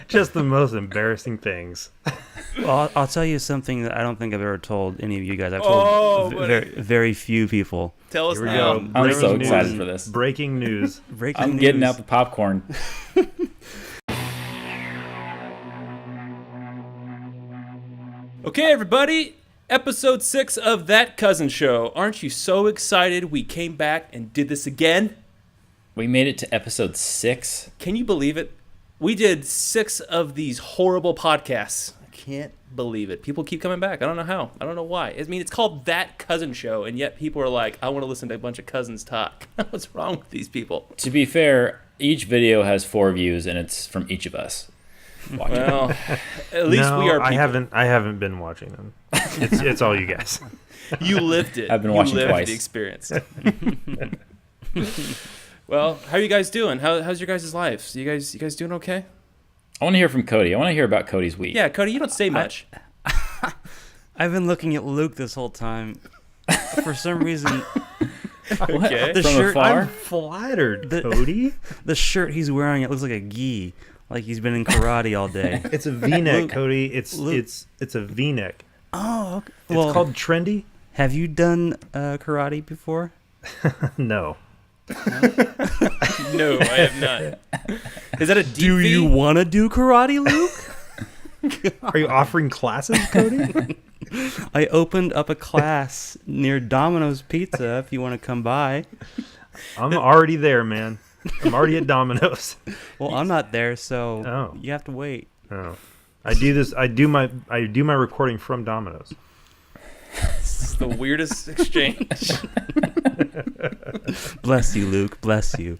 Just the most embarrassing things. Well, I'll tell you something that I don't think I've ever told any of you guys. I've told very few people. Tell us Here we now. go. I'm so news. excited for this. Breaking news. I'm getting out the popcorn. Okay, everybody. Episode 6 of That Cousin Show. Aren't you so excited we came back and did this again? We made it to episode 6. Can you believe it? We did 6 of these horrible podcasts. I can't believe it. People keep coming back. I don't know how. I don't know why. I mean, it's called That Cousin Show, and yet people are like, I want to listen to a bunch of cousins talk. What's wrong with these people? To be fair, each video has 4 views, and it's from each of us. Well, at least we are people. I haven't been watching them. It's all you guys. You lived it. I've been watching you lived twice. The experience. Well, how are you guys doing? How's your guys' lives? You guys doing okay? I want to hear from Cody. I want to hear about Cody's week. Yeah, Cody, you don't say much. I've been looking at Luke this whole time. For some reason, Okay. the From shirt afar? I'm flattered, Cody. the shirt he's wearing, it looks like a gi, like he's been in karate all day. It's a V-neck, Luke, Cody. It's Luke. it's a V-neck. Oh, okay. It's Well, called trendy. have you done karate before? No. No, I have not. Is that a deep Do you V? want to do karate, Luke? Are you offering classes, Cody? I opened up a class near Domino's Pizza if you want to come by. I'm already there, man. I'm already at Domino's. Well, I'm not there, so Oh. you have to wait. Oh. I do my recording from Domino's. It's the weirdest exchange. Bless you, Luke. Bless you.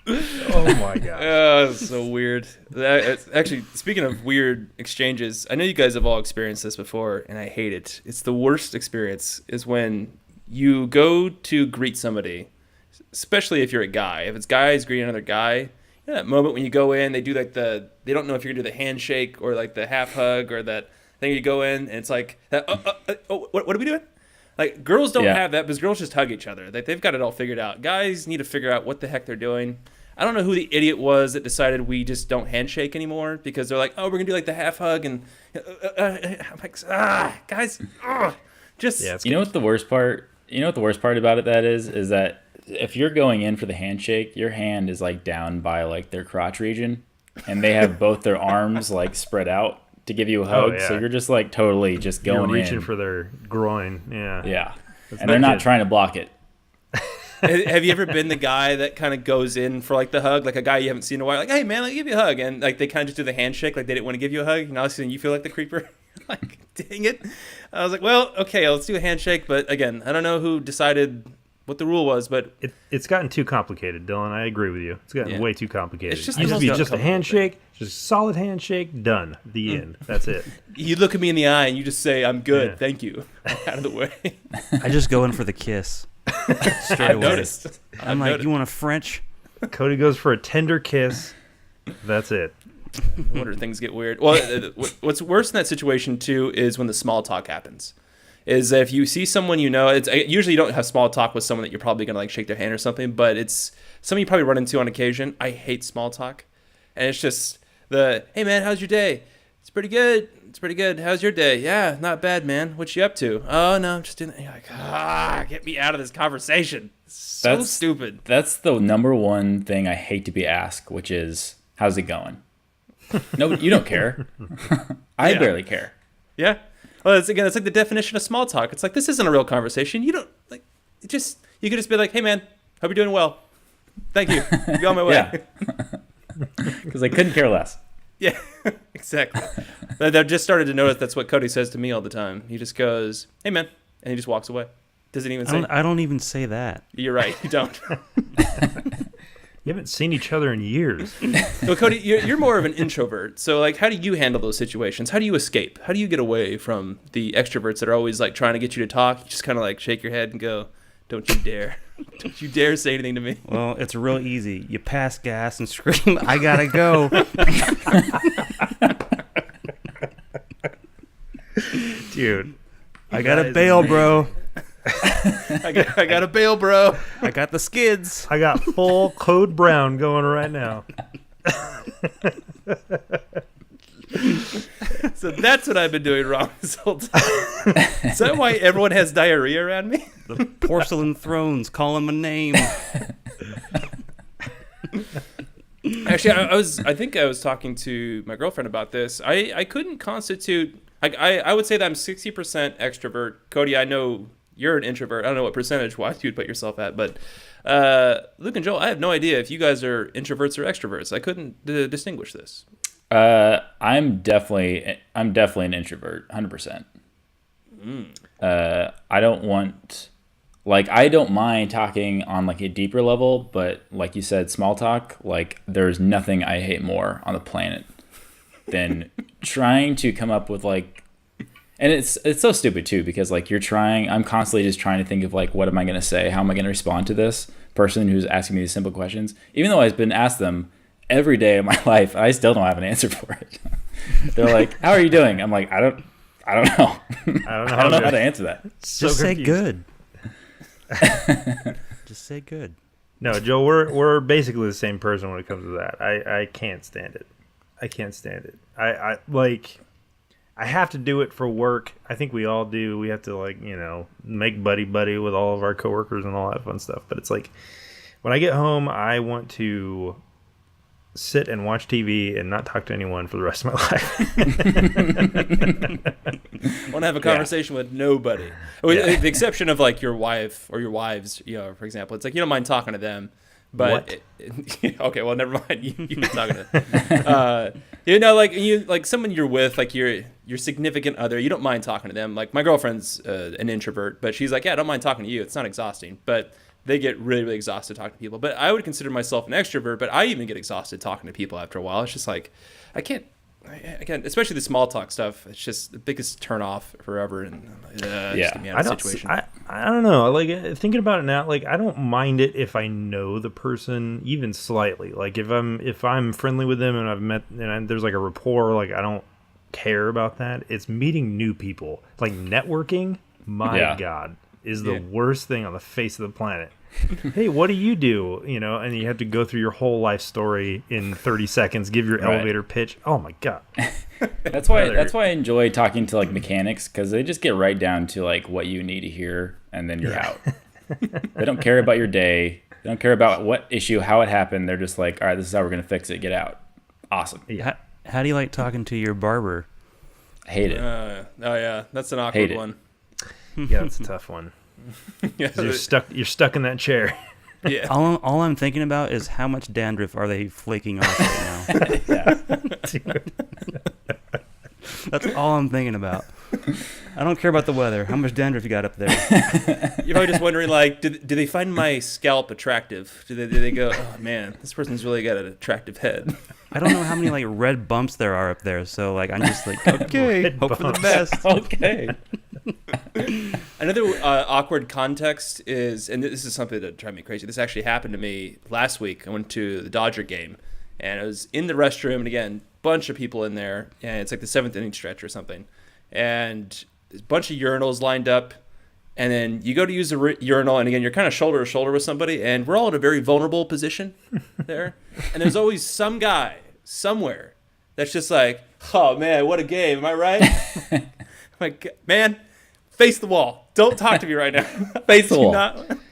Oh my god. Oh, it's so weird. Actually, speaking of weird exchanges, I know you guys have all experienced this before, and I hate it. It's the worst experience is when you go to greet somebody, especially if you're a guy. If it's guys greeting another guy, you know that moment when you go in, they do like they don't know if you're gonna do the handshake or like the half hug or that thing you go in, and it's like, what are we doing? Like, girls don't have that because girls just hug each other. They've got it all figured out. Guys need to figure out what the heck they're doing. I don't know who the idiot was that decided we just don't handshake anymore because they're like, oh, we're going to do like the half hug. And I'm like, guys, just. Yeah, You know what the worst part? You know what the worst part about it that is that if you're going in for the handshake, your hand is like down by like their crotch region, and they have both their arms like spread out to give you a hug. yeah. So you're just like totally just You're going reaching in. for their groin. Yeah. Yeah, That's and they're not not good. trying to block it. Have you ever been the guy that kind of goes in for like the hug, like a guy you haven't seen in a while, like, hey man, let me give you a hug, and like they kind of just do the handshake, like they didn't want to give you a hug, and all of a sudden you feel like the creeper. Like, dang it. I was like, well, okay, let's do a handshake, but again, I don't know who decided what the rule was, but It's gotten too complicated, Dylan. I agree with you. It's gotten Yeah. way too complicated. It's just It used to be the most just a uncomfortable handshake, just a solid handshake, done. The end. That's it. you look at me in the eye and you just say, I'm good, Yeah. thank you. Out of the way. I just go in for the kiss. Straight I've away. noticed. I'm like, you want a French? Cody goes for a tender kiss. That's it. I wonder if things get weird. Well, what's worse in that situation too is when the small talk happens. Is if you see someone you know, it's usually you don't have small talk with someone that you're probably gonna like shake their hand or something, but it's someone you probably run into on occasion. I hate small talk, and it's just hey man, how's your day? It's pretty good. It's pretty good. How's your day? Yeah, not bad, man. What you up to? Oh no, I'm just doing that. You're like, get me out of this conversation. It's so stupid. That's the number one thing I hate to be asked, which is, how's it going? No, you don't care. I Yeah. barely care. Yeah. Well, it's like the definition of small talk. It's like, this isn't a real conversation. You don't like you could just be like, hey man, hope you're doing well. Thank you. Be on my way. Yeah. Because I couldn't care less. Yeah, exactly. I've just started to notice that's what Cody says to me all the time. He just goes, hey man, and he just walks away. Doesn't even say. I don't even say that. You're right. You don't. You haven't seen each other in years. Well, Cody, you're more of an introvert. So, like, how do you handle those situations? How do you escape? How do you get away from the extroverts that are always like trying to get you to talk? You just kind of like shake your head and go, "Don't you dare! Don't you dare say anything to me." Well, it's real easy. You pass gas and scream, I gotta go. Dude. I gotta guys bail, are bro. I got a bail, bro. I got the skids. I got full Code Brown going right now. So that's what I've been doing wrong this whole time. Is that why everyone has diarrhea around me? The porcelain thrones calling my name. Actually, I think I was talking to my girlfriend about this. I couldn't constitute. I would say that I'm 60% extrovert. Cody, I know you're an introvert. I don't know what percentage-wise you'd put yourself at, but Luke and Joel, I have no idea if you guys are introverts or extroverts. I couldn't distinguish this. I'm definitely an introvert, 100%. I don't want, like, I don't mind talking on like a deeper level, but like you said, small talk, like there's nothing I hate more on the planet than trying to come up with like, and it's so stupid too, because like I'm constantly just trying to think of like, what am I going to say? How am I going to respond to this person who's asking me these simple questions? Even though I've been asked them every day of my life, I still don't have an answer for it. They're like, "How are you doing?" I'm like, I don't know. I don't know how to answer that. Just say good. Just say good. No, Joe, we're basically the same person when it comes to that. I can't stand it. I can't stand it. I have to do it for work. I think we all do. We have to like, make buddy with all of our coworkers and all that fun stuff. But it's like when I get home, I want to sit and watch TV and not talk to anyone for the rest of my life. I want to have a conversation with nobody. With the exception of like your wife or your wives, for example. It's like you don't mind talking to them. But okay, well, never mind. You're talking to like someone you're with, like your significant other. You don't mind talking to them. Like my girlfriend's an introvert, but she's like, yeah, I don't mind talking to you. It's not exhausting, but they get really, really exhausted talking to people. But I would consider myself an extrovert, but I even get exhausted talking to people after a while. It's just like I can't, especially the small talk stuff. It's just the biggest turn off forever. And just get me out of the situation. I don't know. Like thinking about it now, like I don't mind it if I know the person even slightly. Like if I'm friendly with them and I've met and there's like a rapport, like I don't care about that. It's meeting new people, like networking. My God, is the worst thing on the face of the planet. Hey, what do you do? And you have to go through your whole life story in 30 seconds, give your elevator pitch. Oh my God. That's why I enjoy talking to like mechanics, because they just get right down to like what you need to hear, and then you're out. They don't care about your day. They don't care about what issue, how it happened. They're just like, all right, this is how we're going to fix it. Get out. Awesome. Yeah. How do you like talking to your barber? I hate it. Oh yeah, that's an awkward one. Yeah, that's a tough one. You're stuck in that chair. Yeah. All I'm thinking about is how much dandruff are they flaking off right now. Dude. That's all I'm thinking about. I don't care about the weather. How much dandruff you got up there? You're probably just wondering, like, do they find my scalp attractive? Do they go, oh man, this person's really got an attractive head? I don't know how many like red bumps there are up there, so like I'm just like, okay, hope for the best. Okay. Another awkward context is, and this is something that drives me crazy. This actually happened to me last week. I went to the Dodger game, and I was in the restroom, and again, bunch of people in there, and it's like the 7th inning stretch or something, and there's a bunch of urinals lined up, and then you go to use the urinal, and again, you're kind of shoulder to shoulder with somebody, and we're all in a very vulnerable position there, and there's always some guy somewhere that's just like, oh man, what a game, am I right? I'm like, man, face the wall. Don't talk to me right now. Face the wall.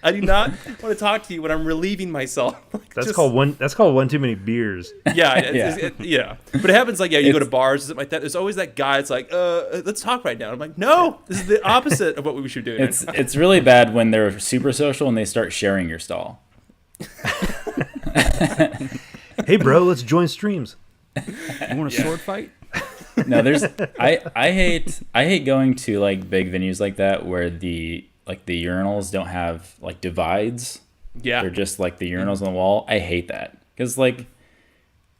I do not want to talk to you when I'm relieving myself. Like, That's called one too many beers. Yeah, yeah. But it happens like, you go to bars, something like that. There's always that guy that's like, let's talk right now. I'm like, no, this is the opposite of what we should do. It's really bad when they're super social and they start sharing your stall. Hey, bro, let's join streams. You want a sword fight? No, I hate going to like big venues like that where the urinals don't have like divides. Yeah. They're just like the urinals on the wall. I hate that. Because like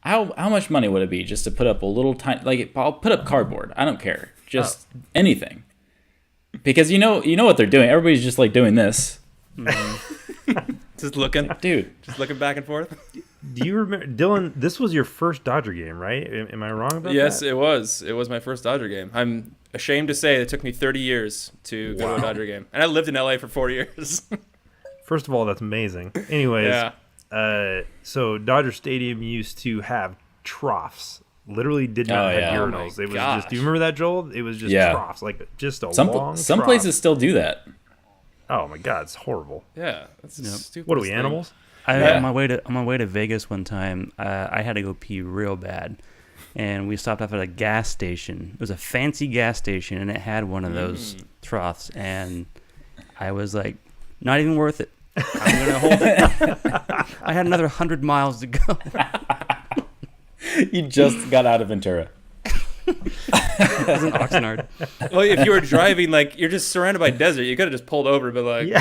how much money would it be just to put up a little tiny, like I'll put up cardboard. I don't care. Just anything. Because you know what they're doing. Everybody's just like doing this. Just looking. Dude. Just looking back and forth. Do you remember, Dillon, this was your first Dodger game, right? Am I wrong about that? Yes, it was. It was my first Dodger game. I'm ashamed to say it took me 30 years to go to a Dodger game. And I lived in LA for 4 years. First of all, that's amazing. Anyways, Yeah. So Dodger Stadium used to have troughs literally did not have Oh urinals. my It was gosh. just. Do you remember that, Joel? It was just Yeah. troughs, like just a Some long. some trough. places still do that. Oh my god, it's horrible. Yeah, that's stupid. What are we, animals? On my way to Vegas one time, I had to go pee real bad, and we stopped off at a gas station. It was a fancy gas station, and it had one of those troughs, and I was like, not even worth it. I'm gonna hold it. I had another 100 miles to go. You just got out of Ventura. It was in Oxnard. Well, if you were driving, like you're just surrounded by desert, you could have just pulled over, but like, Yeah,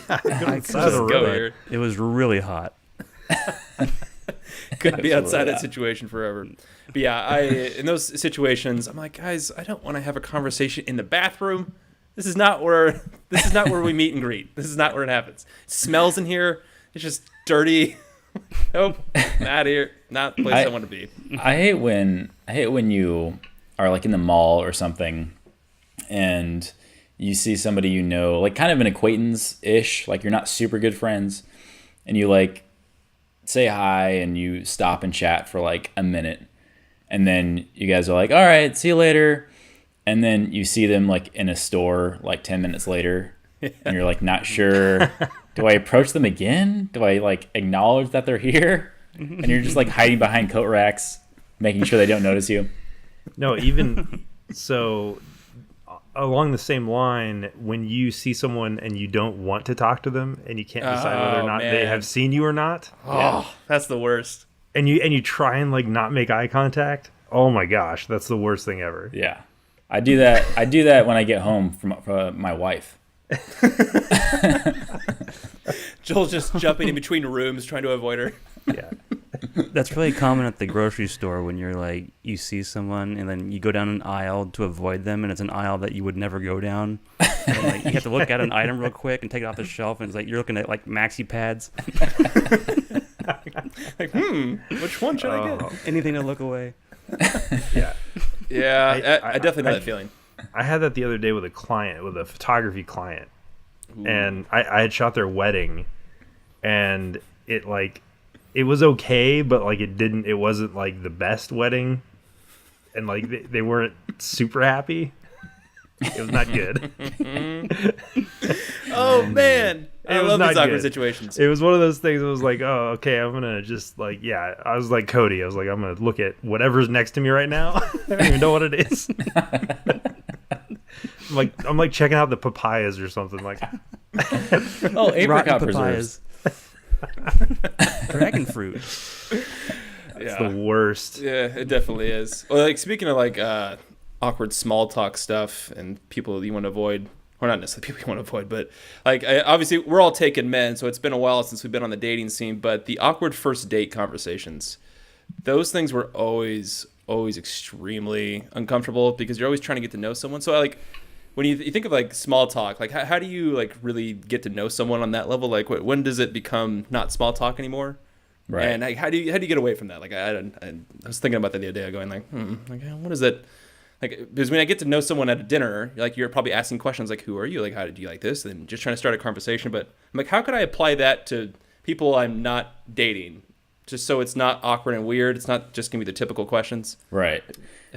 I just go here. It was really hot. Couldn't be That's outside really that situation forever. But yeah, in those situations, I'm like, guys, I don't want to have a conversation in the bathroom. This is not where we meet and greet. This is not where it happens. It smells in here. It's just dirty. Nope, not here. Not the place I want to be. I hate when you are like in the mall or something, and you see somebody you know, like kind of an acquaintance-ish, like you're not super good friends, and you like say hi and you stop and chat for like a minute, and then you guys are like, all right, see you later, and then you see them like in a store like 10 minutes later, and you're like not sure. Do I approach them again? Do I like acknowledge that they're here? And you're just like hiding behind coat racks, making sure they don't notice you. No, even so, along the same line, when you see someone and you don't want to talk to them and you can't decide whether or not they have seen you or not, That's the worst. and you try and like not make eye contact. Oh my gosh, that's the worst thing ever. Yeah, I do that. I do that when I get home from my wife. Joel's just jumping in between rooms trying to avoid her. Yeah. That's really common at the grocery store when you're like, you see someone and then you go down an aisle to avoid them, and it's an aisle that you would never go down. And, like, you have to look at an item real quick and take it off the shelf, and it's like you're looking at like maxi pads. Like, which one should I get? Anything to look away. Yeah. Yeah, I definitely know that feeling. I had that the other day with a photography client. And I had shot their wedding, and it was okay, but like it wasn't like the best wedding, and like they weren't super happy. It was not good. Oh man, I love these awkward good. situations. It was one of those things that was like, oh, okay, I'm gonna just like, yeah. I was like Cody. I was like, I'm gonna look at whatever's next to me right now. I don't even know what it is. I'm like checking out the papayas or something. Like, Oh, apricot Rotten preserves. papayas. Dragon fruit. it's the worst. Yeah, it definitely is. Well, like speaking of like awkward small talk stuff and people you want to avoid, or not necessarily people you want to avoid, but like obviously we're all taken men, so it's been a while since we've been on the dating scene. But the awkward first date conversations, those things were always extremely uncomfortable because you're always trying to get to know someone. So like when you think of like small talk, like how do you like really get to know someone on that level? Like when does it become not small talk anymore? Right. And like how do you get away from that? Like I was thinking about that the other day, going like, what is it? Like, because when I get to know someone at a dinner, like you're probably asking questions like, who are you? Like, how did you like this? And just trying to start a conversation. But I'm like, how could I apply that to people I'm not dating? Just so it's not awkward and weird. It's not just gonna be the typical questions. Right.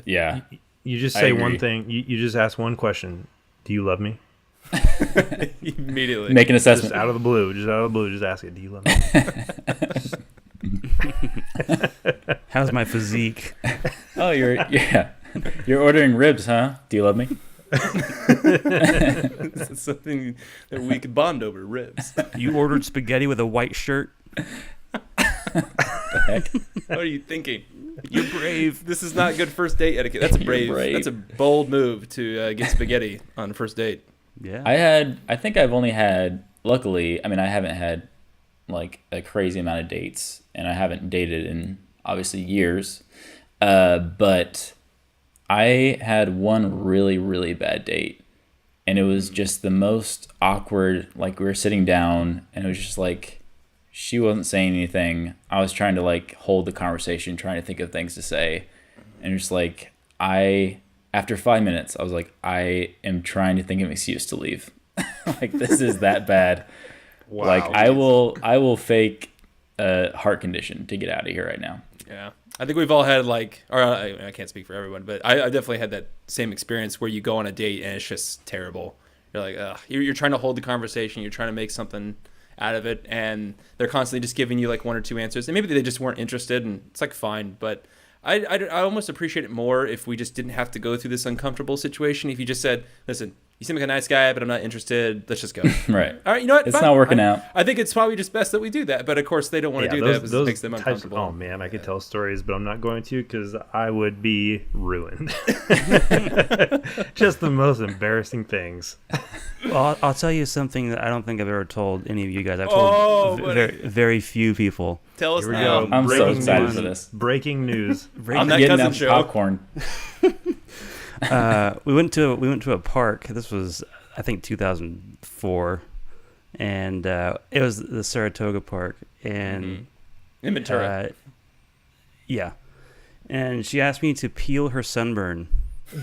Yeah. You just I say agree. one thing. You just ask one question. Do you love me? Immediately. Make an Just assessment. out of the blue. Just ask it. Do you love me? How's my physique? Oh, you're ordering ribs, huh? Do you love me? It's something that we could bond over, ribs. You ordered spaghetti with a white shirt. What are you thinking? You're brave. This is not good first date etiquette. That's a You're brave. That's a bold move to get spaghetti on a first date. Yeah. I think I've only had, luckily, I mean, I haven't had like a crazy amount of dates, and I haven't dated in obviously years. But I had one really, really bad date, and it was just the most awkward. Like we were sitting down, and it was just like, she wasn't saying anything. I was trying to like hold the conversation, trying to think of things to say. And just like, after 5 minutes, I was like, I am trying to think of an excuse to leave. Like, this is that bad. Wow. Like, I will fake a heart condition to get out of here right now. Yeah. I think we've all had or I can't speak for everyone, but I definitely had that same experience where you go on a date and it's just terrible. You're like, ugh. You're trying to hold the conversation, you're trying to make something out of it, and they're constantly just giving you like one or two answers, and maybe they just weren't interested, and it's like fine. But I almost appreciate it more if we just didn't have to go through this uncomfortable situation. If you just said, listen, you seem like a nice guy, but I'm not interested. Let's just go. Right. All right, you know what? It's not working out. I think it's probably just best that we do that. But of course, they don't want to do that because it makes them uncomfortable. Oh man, I could tell stories, but I'm not going to because I would be ruined. Just the most embarrassing things. Well, I'll tell you something that I don't think I've ever told any of you guys. I've told very few people. Tell us Here we now. go. I'm so Breaking excited news. for this. Breaking news. On that Getting cousin that show. popcorn. We went to a park. This was, I think, 2004, and it was the Saratoga Park, and In Ventura. yeah, and she asked me to peel her sunburn.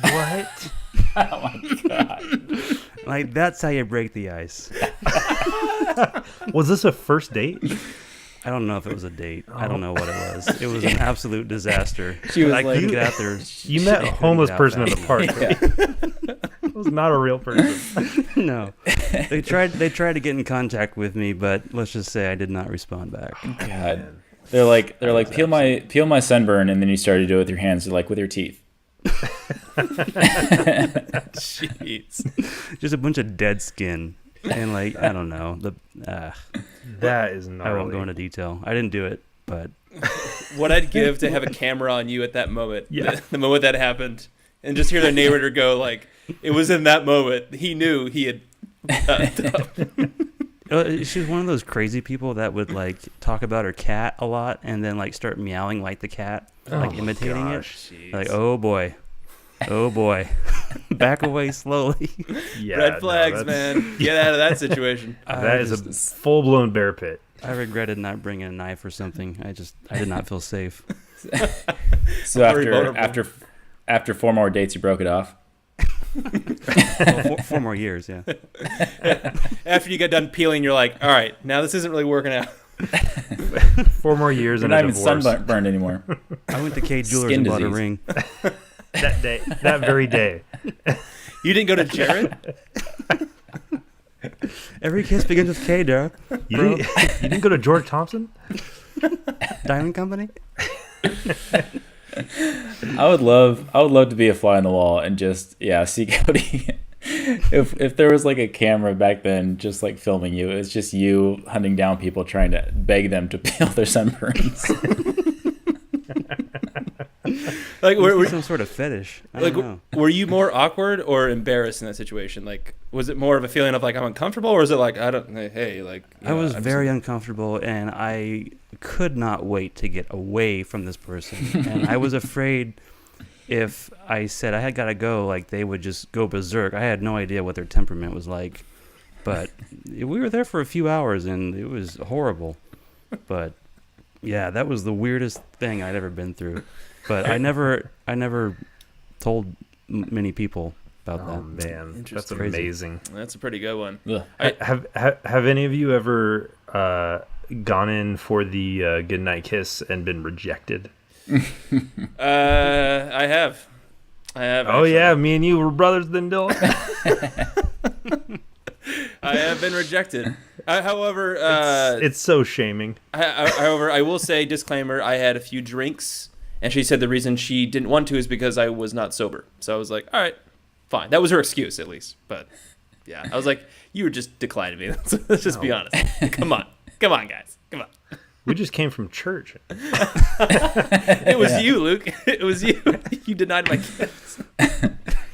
What? Oh my god. Like, that's how you break the ice. Was this a first date? I don't know if it was a date. I don't know what it was. It was an absolute disaster. She was I like, couldn't get out there. You met a couldn't homeless get out person at fast the park. Yeah. It was not a real person. No, they tried to get in contact with me, but let's just say I did not respond back. God. They're like peel my sunburn, and then you start to do it with your hands, like with your teeth. Jeez. Just a bunch of dead skin, and like, I don't know, That is not. I won't go into detail. I didn't do it, but What I'd give to have a camera on you at that moment. Yeah. The moment that happened. And just hear the narrator go like, it was in that moment. He knew he had... she was one of those crazy people that would like talk about her cat a lot and then like start meowing like the cat, like imitating it. Like, oh boy, back away slowly. Yeah, Red flags, no, that's- man. Get out of that situation. That is a full-blown bear pit. I regretted not bringing a knife or something. I did not feel safe. So Very vulnerable. after 4 more dates, you broke it off. Well, four more years, yeah. After you get done peeling, you're like, all right, now this isn't really working out. 4 more years You're and not a even divorce. sunburned anymore. I went to K Jewelers Skin and bought a disease. ring. That day, that very day. You didn't go to Jared? Every kiss begins with K, Dara. You didn't go to George Thompson? Diamond Company? I would love to be a fly on the wall and just see Cody. if there was like a camera back then, just like filming you, it's just you hunting down people trying to beg them to peel their sunburns. Like, were Some sort of fetish. I don't know. were you more awkward or embarrassed in that situation? Like, was it more of a feeling of like I'm uncomfortable, or is it like I don't? Hey, like you I know, was I'm very uncomfortable, and I could not wait to get away from this person. And I was afraid if I said I had got to go, like they would just go berserk. I had no idea what their temperament was like, but we were there for a few hours, and it was horrible. But yeah, that was the weirdest thing I'd ever been through. But I never told many people about Oh that. man, that's Interesting. amazing. That's a pretty good one. Ugh. Have any of you ever gone in for the goodnight kiss and been rejected? I have. Oh actually. yeah, me and you were brothers then, Dillon. I have been rejected. However, It's so shaming. however, I will say, disclaimer, I had a few drinks, and she said the reason she didn't want to is because I was not sober. So I was like, all right, fine. That was her excuse, at least. But yeah, I was like, you were just declining me. Let's just be honest. Come on, guys. Come on. We just came from church. It was you, Luke. It was you. You denied my kiss.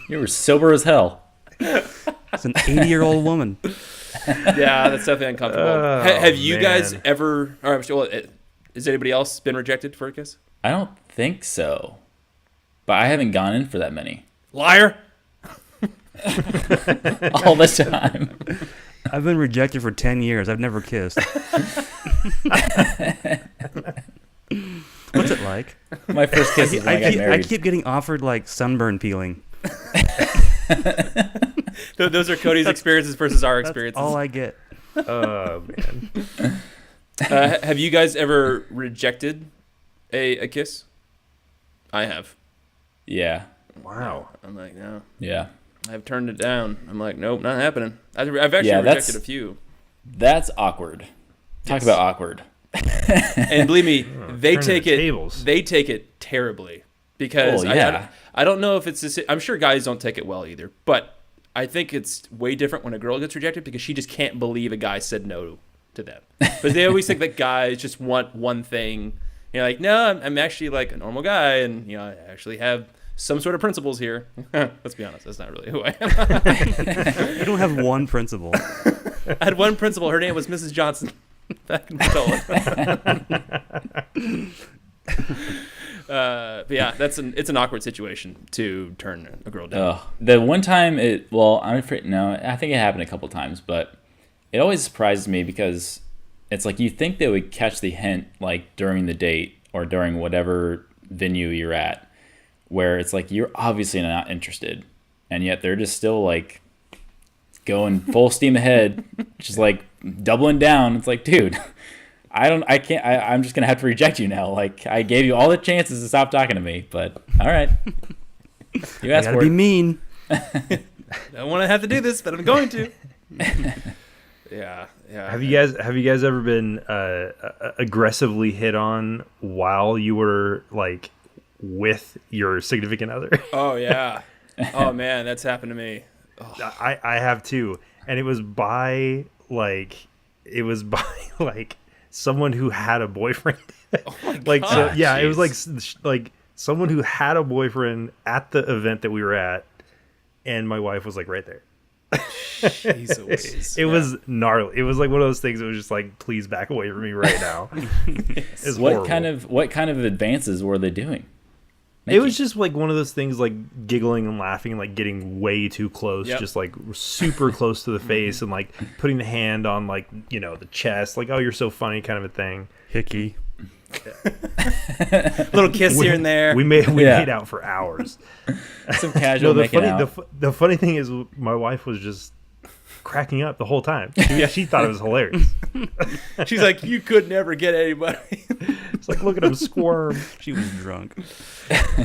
You were sober as hell. It's an 80-year-old woman. Yeah, that's definitely uncomfortable. Oh, Have you guys man. ever? Or I'm sure. Has anybody else been rejected for a kiss? I don't think so, but I haven't gone in for that many Liar. all the time. I've been rejected for 10 years. I've never kissed. What's it like? My first kiss is when I got I married. keep getting offered like sunburn peeling. Those are Cody's experiences versus our That's experiences. all I get. Oh man. Have you guys ever rejected a kiss? I have. Yeah. Wow. I'm like, no. Yeah. I've turned it down. I'm like, nope, not happening. I've actually rejected a few. That's awkward. Talk about awkward. And believe me, they take it terribly because I don't know if it's I'm sure guys don't take it well either, but I think it's way different when a girl gets rejected because she just can't believe a guy said no to them. But they always think that guys just want one thing. You're like, no, I'm actually like a normal guy, and I actually have some sort of principles here. Let's be honest, that's not really who I am. You don't have one principle. I had one principal. Her name was Mrs. Johnson. Back in Dillon. But yeah, it's an awkward situation to turn a girl down. The one time I'm afraid, no, I think it happened a couple times, but it always surprises me because it's like you think they would catch the hint like during the date or during whatever venue you're at, where it's like you're obviously not interested, and yet they're just still like going full steam ahead, just like doubling down. It's like, dude, I'm just gonna have to reject you now. Like, I gave you all the chances to stop talking to me, but all right, you asked for it. Be mean. I don't want to have to do this, but I'm going to. Yeah. Have you guys ever been aggressively hit on while you were like with your significant other? Oh yeah. Oh man, that's happened to me. Oh. I have too, and it was by like someone who had a boyfriend. Oh my like God, so, yeah, geez. it was like someone who had a boyfriend at the event that we were at, and my wife was like right there. Jeez, it was gnarly. It was like one of those things that was just like, please back away from me right now. It's what kind of advances were they doing? It was just like one of those things, like giggling and laughing and like getting way too close, just like super close to the face, and like putting the hand on like the chest, like, oh, you're so funny, kind of a thing. Hickey. Little kiss here and there. We made out for hours. Some casual making out. The funny thing is, my wife was just cracking up the whole time. She thought it was hilarious. She's like, you could never get anybody. It's like, look at him squirm. She was drunk.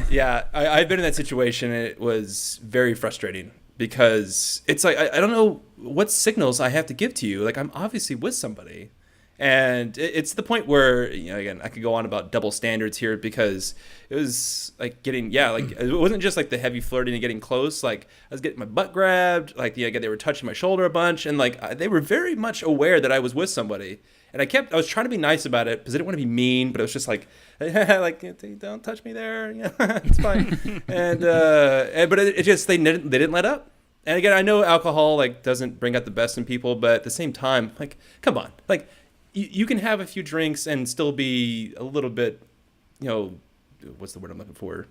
Yeah, I've been in that situation, and it was very frustrating because it's like I don't know what signals I have to give to you. Like, I'm obviously with somebody. And it's the point where, again, I could go on about double standards here because it was like it wasn't just like the heavy flirting and getting close. Like, I was getting my butt grabbed. Like, they were touching my sholdr a bunch. And like, they were very much aware that I was with somebody. And I was trying to be nice about it because I didn't want to be mean, but it was just like, like, don't touch me there. It's fine. But it just, they didn't let up. And again, I know alcohol like doesn't bring out the best in people, but at the same time, like, come on, like, you can have a few drinks and still be a little bit, what's the word I'm looking for?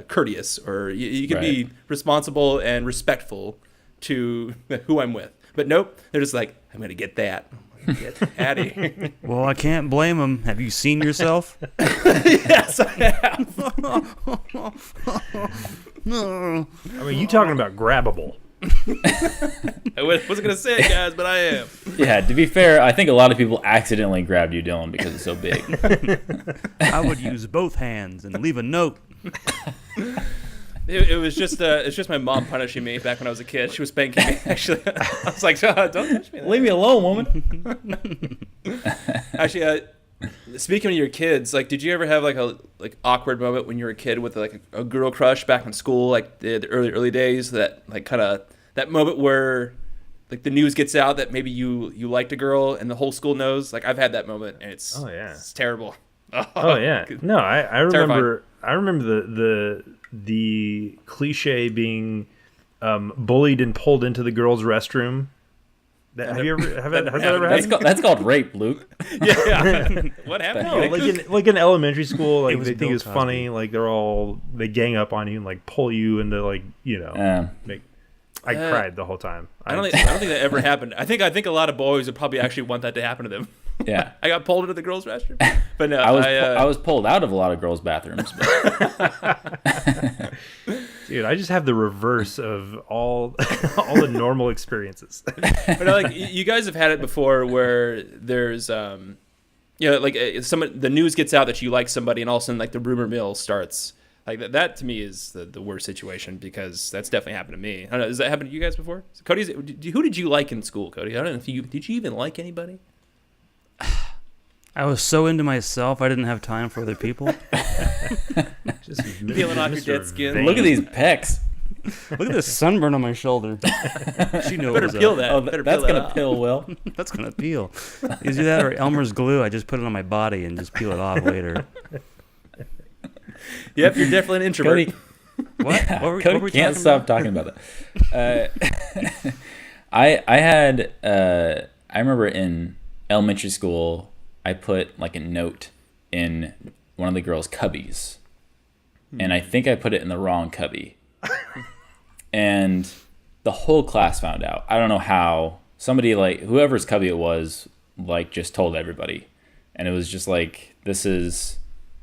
Courteous, or you can be responsible and respectful to who I'm with. But nope, they're just like, I'm going to get that. Get out of here. Well, I can't blame them. Have you seen yourself? Yes, I have. I mean, you talking about grabbable. I wasn't going to say it, guys, but I am. Yeah, to be fair, I think a lot of people accidentally grabbed you, Dillon, because it's so big. I would use both hands and leave a note. It was just it's just my mom punishing me back when I was a kid. She was spanking me, actually. I was like, don't touch me. Leave me alone, woman. Actually, speaking of your kids, like, did you ever have like a awkward moment when you were a kid with like a girl crush back in school, like the early days, that like kind of that moment where like the news gets out that maybe you liked a girl and the whole school knows? Like, I've had that moment, and it's terrible. Oh yeah, no, I remember. I remember the cliche being bullied and pulled into the girls' restroom. Have you ever have that ever happened? That's called rape, Luke. Yeah. What happened? No, like in elementary school, like they think it's Cosby. funny, like they gang up on you and like pull you into like I cried the whole time. I don't think that ever happened. I think a lot of boys would probably actually want that to happen to them. Yeah, I got pulled into the girls' restroom, but no, I was pulled out of a lot of girls' bathrooms. Dude, I just have the reverse of all the normal experiences. But like, you guys have had it before, where there's Yeah, like the news gets out that you like somebody, and all of a sudden, like the rumor mill starts. Like that to me is the worst situation, because that's definitely happened to me. I don't know. Does that happen to you guys before? So Cody, who did you like in school, Cody? I don't know if did you even like anybody? I was so into myself, I didn't have time for other people. Just Peeling off your dead skin. Look at these pecs. Look at this sunburn on my shoulder. She knew Better it was peel up. that. Oh, Better that's peel gonna that peel well. That's gonna peel. Either do that or Elmer's glue. I just put it on my body and just peel it off later. Yep, you're definitely an introvert. Cody, What? Cody we can't talking stop about? talking about that. I had I remember in elementary school I put like a note in one of the girls' cubbies, and I think I put it in the wrong cubby, and the whole class found out. I don't know how. Somebody, like whoever's cubby it was, like just told everybody, and it was just like, this is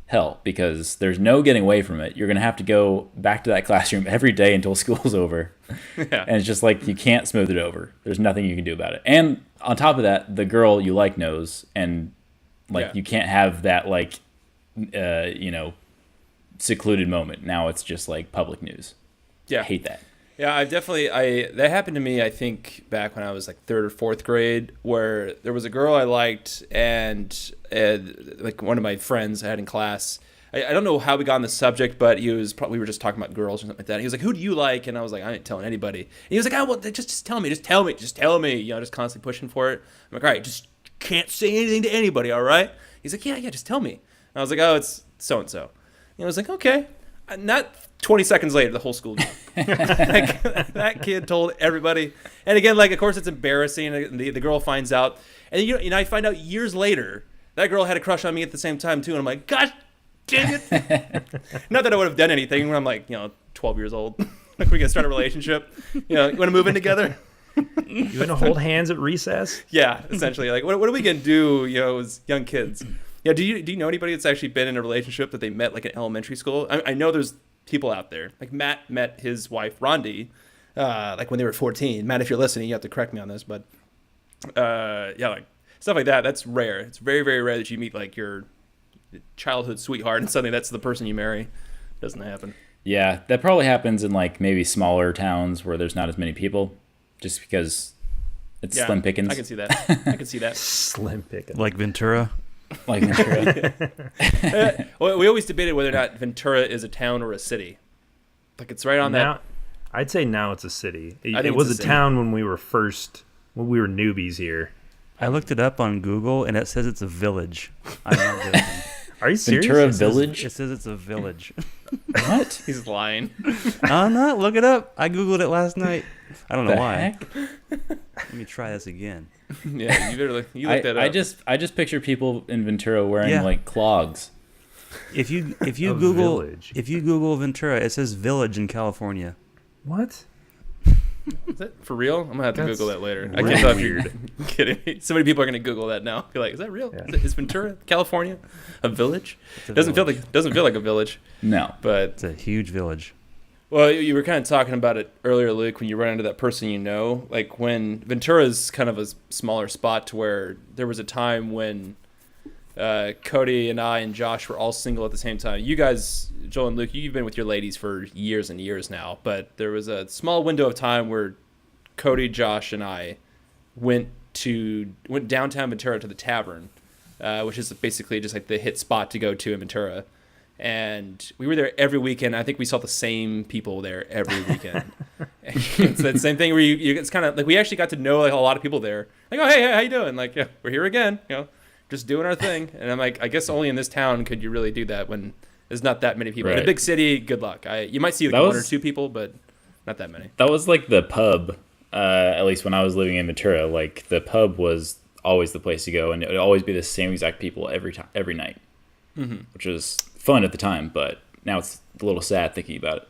hell, because there's no getting away from it. You're gonna have to go back to that classroom every day until school's over. Yeah. And it's just like, you can't smooth it over. There's nothing you can do about it. And on top of that, the girl you like knows, and like you can't have that like secluded moment. Now it's just like public news. Yeah. I hate that. Yeah, I've definitely that happened to me, I think, back when I was like 3rd or 4th grade, where there was a girl I liked, and like one of my friends I had in class. I don't know how we got on the subject, but we were just talking about girls or something like that. He was like, "Who do you like?" And I was like, "I ain't telling anybody." And he was like, "Oh, well, just tell me, just tell me." Just constantly pushing for it. I'm like, "All right, just can't say anything to anybody, all right?" He's like, "Yeah, just tell me." And I was like, "Oh, it's so and so." And I was like, "Okay." Not 20 seconds later, the whole school knew. Like, that kid told everybody. And again, like, of course, it's embarrassing. And the girl finds out. And I find out years later, that girl had a crush on me at the same time, too. And I'm like, gosh, dang it. Not that I would have done anything when I'm like, 12 years old. Like, we're going to start a relationship. You want to move in together? You want to hold hands at recess? Yeah, essentially. Like, what are we going to do, as young kids? Yeah, do you know anybody that's actually been in a relationship that they met like in elementary school? I know there's people out there. Like Matt met his wife Rondi, like when they were 14. Matt, if you're listening, you have to correct me on this, but like stuff like that. That's rare. It's very, very rare that you meet like your childhood sweetheart and suddenly that's the person you marry. Doesn't happen. Yeah, that probably happens in like maybe smaller towns where there's not as many people, just because it's slim pickings. I can see that. Slim pickings. Like Ventura. Like Ventura. Well, we always debated whether or not Ventura is a town or a city. Like it's right on that. I'd say now it's a city. I think It was it's a a town when we were newbies here. I looked it up on Google, and it says it's a village. I'm not joking. Are you serious? Ventura Village? It says it's a village. What? He's lying. I'm not. Look it up. I Googled it last night. I don't know The why. heck? Let me try this again. Yeah, you looked that up. I just picture people in Ventura wearing Yeah. like clogs. If you A Google village. if you Google Ventura, it says village in California. What? Is that for real? I'm gonna have to That's Google that later. I really can't tell if weird. you're kidding me. So many people are gonna Google that now. Be like, is that real? Yeah. Is Ventura, California, a village? It's a Doesn't village. feel like a village, No. but It's a huge village. well, you were kind of talking about it earlier, Luke, when you run into that person like when Ventura's kind of a smaller spot to where there was a time when Cody and I and Josh were all single at the same time. You guys, Joel and Luke, you've been with your ladies for years and years now, but there was a small window of time where Cody, Josh, and I went downtown Ventura to the tavern, which is basically just like the hit spot to go to in Ventura. And we were there every weekend. I think we saw the same people there every weekend. It's that same thing where it's kind of like we actually got to know like a lot of people there. Like, oh, hey, how you doing? Like, yeah, we're here again, just doing our thing. And I'm like, I guess only in this town could you really do that when there's not that many people. In a Right. big city, good luck. You might see like one or two people, but not that many. That was like the pub, at least when I was living in Ventura. Like the pub was always the place to go, and it would always be the same exact people every night, which was fun at the time. But now it's a little sad thinking about it.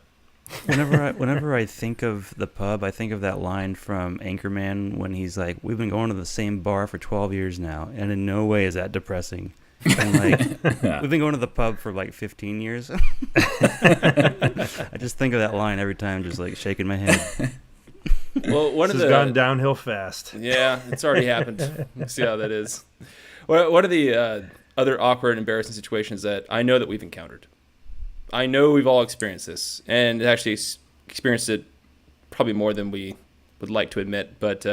Whenever I think of the pub, I think of that line from Anchorman when he's like, "We've been going to the same bar for 12 years now, and in no way is that depressing." And like, we've been going to the pub for like 15 years. I just think of that line every time, just like shaking my head. Well, one This of has the gone downhill fast. yeah, it's already happened. We'll see how that is. One of the other awkward, embarrassing situations that I know that we've encountered. I know we've all experienced this, and actually experienced it probably more than we would like to admit. But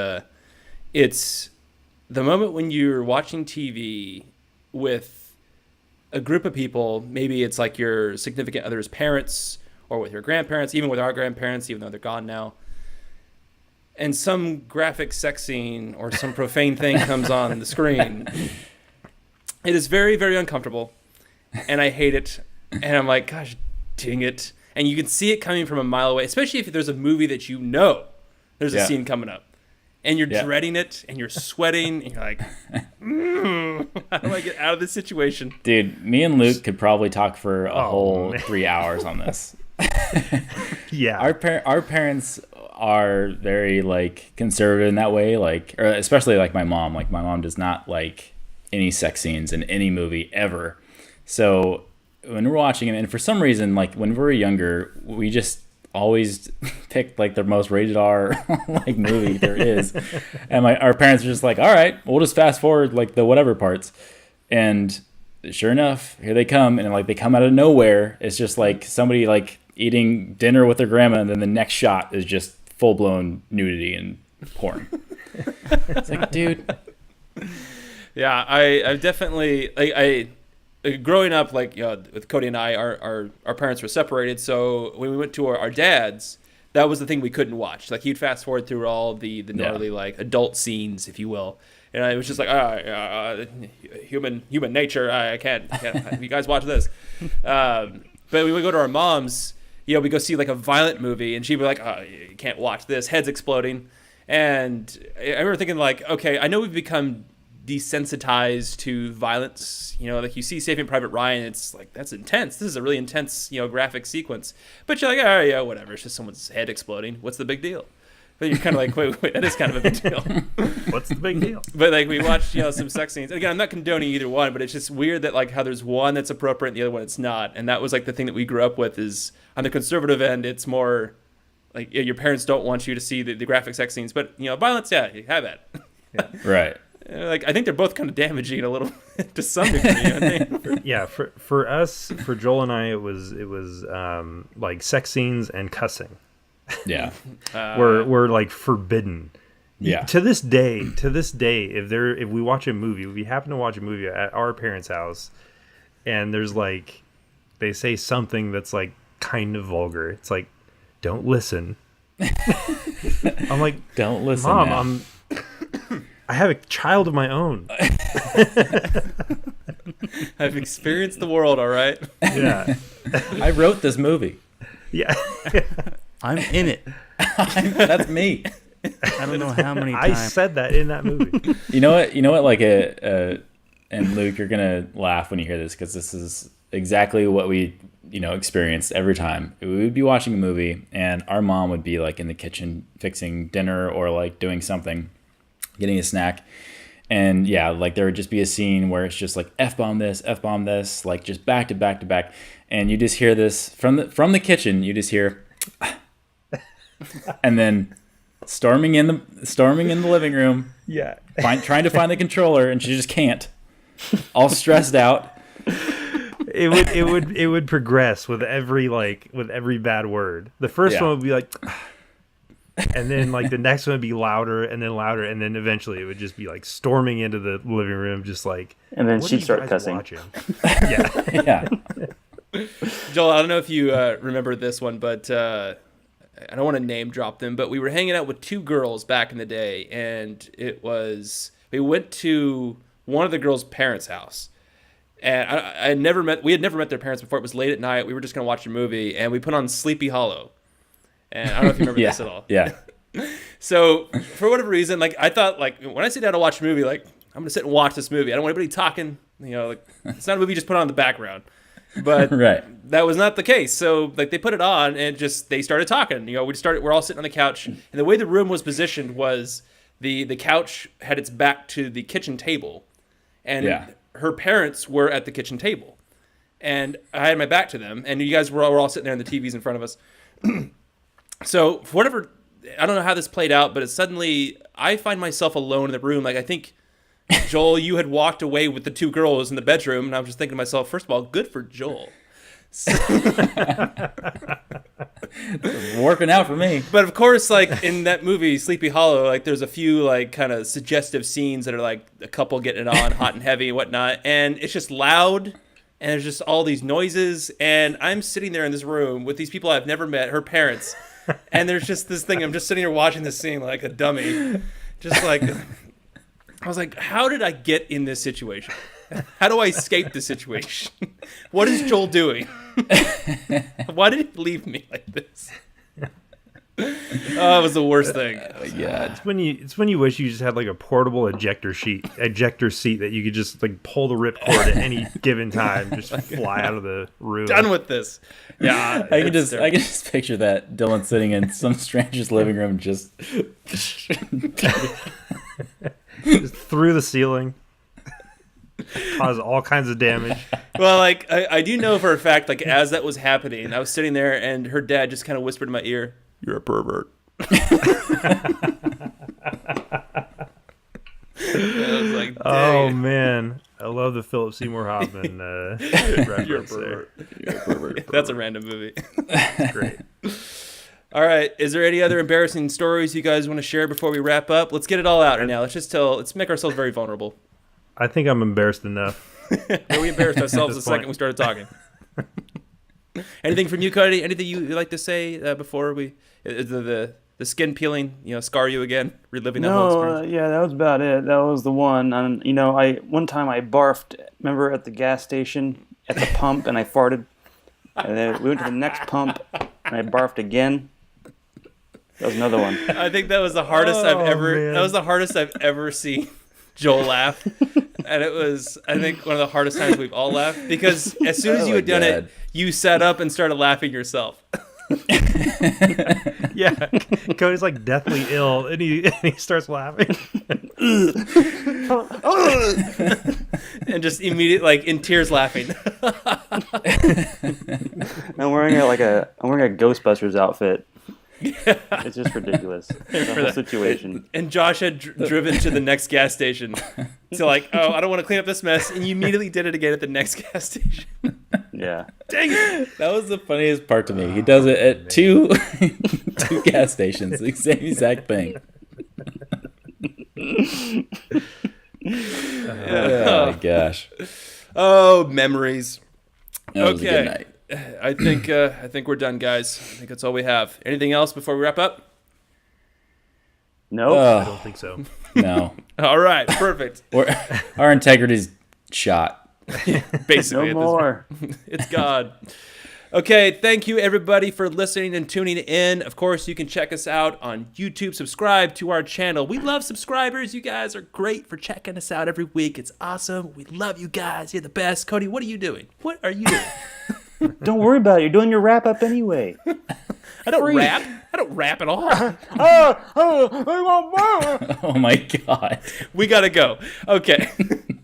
it's the moment when you're watching TV with a group of people. Maybe it's like your significant other's parents, or with your grandparents, even with our grandparents, even though they're gone now. And some graphic sex scene or some profane thing comes on the screen. It is very, very uncomfortable, and I hate it. And I'm like, gosh, dang it. And you can see it coming from a mile away, especially if there's a movie that you know there's a scene coming up. And you're dreading it, and you're sweating, and you're like, how do I get out of this situation? Dude, me and Luke could probably talk for a whole 3 hours on this. Yeah. Our parents are very like conservative in that way, like, or especially like my mom. Like my mom does not like any sex scenes in any movie ever. So when we're watching it, and for some reason, like when we were younger, we just always picked like the most rated R like movie there is, and our parents are just like, all right, we'll just fast forward like the whatever parts, and sure enough, here they come, and like they come out of nowhere. It's just like somebody like eating dinner with their grandma, and then the next shot is just full-blown nudity and porn. It's like, dude. Yeah, I definitely I growing up, like, you know, with Cody and I, our parents were separated, so when we went to our dad's, that was the thing we couldn't watch. Like, he'd fast forward through all the gnarly like adult scenes, if you will, and I was just like, human nature. I can't you guys watch this. But we would go to our mom's. You know, we go see like a violent movie, and she'd be like, "Oh, you can't watch this. Head's exploding." And I remember thinking, like, okay, I know we've become desensitized to violence. You know, like you see Saving Private Ryan, it's like, that's intense. This is a really intense, you know, graphic sequence. But you're like, oh yeah, whatever. It's just someone's head exploding. What's the big deal? But you're kind of like, wait, that is kind of a big deal. What's the big deal? But like we watched, you know, some sex scenes. Again, I'm not condoning either one, but it's just weird that like how there's one that's appropriate and the other one it's not. And that was like the thing that we grew up with is on the conservative end, it's more like, your parents don't want you to see the graphic sex scenes, but you know, violence, yeah, you have that. Yeah. Right. Like I think they're both kind of damaging a little to some degree. I think. Yeah, for us, for Joel and I, it was like sex scenes and cussing. Yeah. Were like forbidden. Yeah. To this day, if we watch a movie, if we happen to watch a movie at our parents' house, and there's like, they say something that's like kind of vulgar. It's like, don't listen. I'm like, don't listen, Mom. I have a child of my own. I've experienced the world, all right? Yeah. I wrote this movie. Yeah. I'm in it. That's me. I don't know how many I times. said that in that movie. You know what? Like and Luke, you're gonna laugh when you hear this because this is exactly what we, you know, experienced every time. We would be watching a movie, and our mom would be like in the kitchen fixing dinner or like doing something, getting a snack, and yeah, like there would just be a scene where it's just like F-bomb this, like just back to back to back, and you just hear this from the kitchen. You just hear, and then storming in the living room. Yeah, trying to find the controller, and she just can't. All stressed out. It would progress with every bad word. The first one would be like, and then like the next one would be louder, and then eventually it would just be like storming into the living room, just like. And then she'd start cussing. Yeah. Joel, I don't know if you remember this one, but I don't want to name drop them, but we were hanging out with two girls back in the day, and we went to one of the girls' parents' house. And we had never met their parents before. It was late at night. We were just going to watch a movie, and we put on Sleepy Hollow. And I don't know if you remember this at all. Yeah. So for whatever reason, like I thought, like when I sit down to watch a movie, like I'm going to sit and watch this movie. I don't want anybody talking. You know, like it's not a movie you just put on in the background. But right. That was not the case. So like they put it on and just they started talking. You know, we're all sitting on the couch, and the way the room was positioned was the couch had its back to the kitchen table, and her parents were at the kitchen table, and I had my back to them, and you guys were all sitting there, and the TV's in front of us. So for whatever, I don't know how this played out, but suddenly I find myself alone in the room. Like I think Joel, you had walked away with the two girls in the bedroom, and I was just thinking to myself, first of all, good for Joel. Working out for me. But of course, like in that movie Sleepy Hollow, like there's a few like kind of suggestive scenes that are like a couple getting it on, hot and heavy and whatnot, and it's just loud, and there's just all these noises, and I'm sitting there in this room with these people I've never met, her parents, and there's just this thing. I'm just sitting here watching this scene like a dummy, just like I was like, how did I get in this situation? How do I escape the situation? What is Joel doing? Why did he leave me like this? Oh, it was the worst thing. Yeah. It's when you wish you just had like a portable ejector seat that you could just like pull the ripcord at any given time, just fly out of the room. Done with this. Yeah, I can just picture that Dillon sitting in some stranger's living room, just through the ceiling. Cause all kinds of damage. Well, like I do know for a fact, like as that was happening, I was sitting there and her dad just kind of whispered in my ear, "You're a pervert." I was like, dang. Oh man, I love the Philip Seymour Hoffman You're a reference there. pervert. That's a random movie. That's great. All right, is there any other embarrassing stories you guys want to share before we wrap up? Let's get it all out right now. Let's make ourselves very vulnerable. I think I'm embarrassed enough. Yeah, we embarrassed ourselves the second we started talking. Anything from you, Cody? Anything you'd like to say before the skin peeling, scar you again, reliving that whole experience? Yeah, that was about it. That was the one. And one time I barfed. Remember at the gas station at the pump, and I farted. And then we went to the next pump, and I barfed again. That was another one. I think that was the hardest Man. That was the hardest I've ever seen Joel laugh. And it was, I think, one of the hardest times we've all laughed, because as soon as you had done it, you sat up and started laughing yourself. Yeah, Cody's like deathly ill, and he starts laughing, And just immediately, like, in tears laughing. I'm wearing a Ghostbusters outfit. It's just ridiculous. The whole situation. And Josh had driven to the next gas station to like, oh, I don't want to clean up this mess. And you immediately did it again at the next gas station. Yeah. Dang it. That was the funniest part to me. He does it at two gas stations, the same exact thing. Oh my gosh. Oh, memories. That was a good night. I think we're done, guys. I think that's all we have. Anything else before we wrap up? Nope. I don't think so. No. All right, perfect. Our integrity's shot. Basically, No more. It's God. Okay, thank you everybody for listening and tuning in. Of course, you can check us out on YouTube. Subscribe to our channel. We love subscribers. You guys are great for checking us out every week. It's awesome. We love you guys. You're the best. Cody, what are you doing? What are you doing? Don't worry about it. You're doing your wrap up anyway. I don't rap. I don't rap at all. Oh my god. We gotta go. Okay.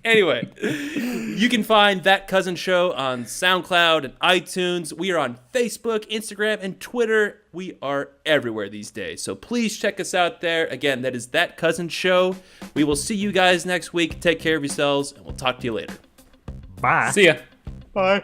Anyway, you can find That Cousin Show on SoundCloud and iTunes. We are on Facebook, Instagram, and Twitter. We are everywhere these days. So please check us out there. Again, that is That Cousin Show. We will see you guys next week. Take care of yourselves, and we'll talk to you later. Bye. See ya. Bye.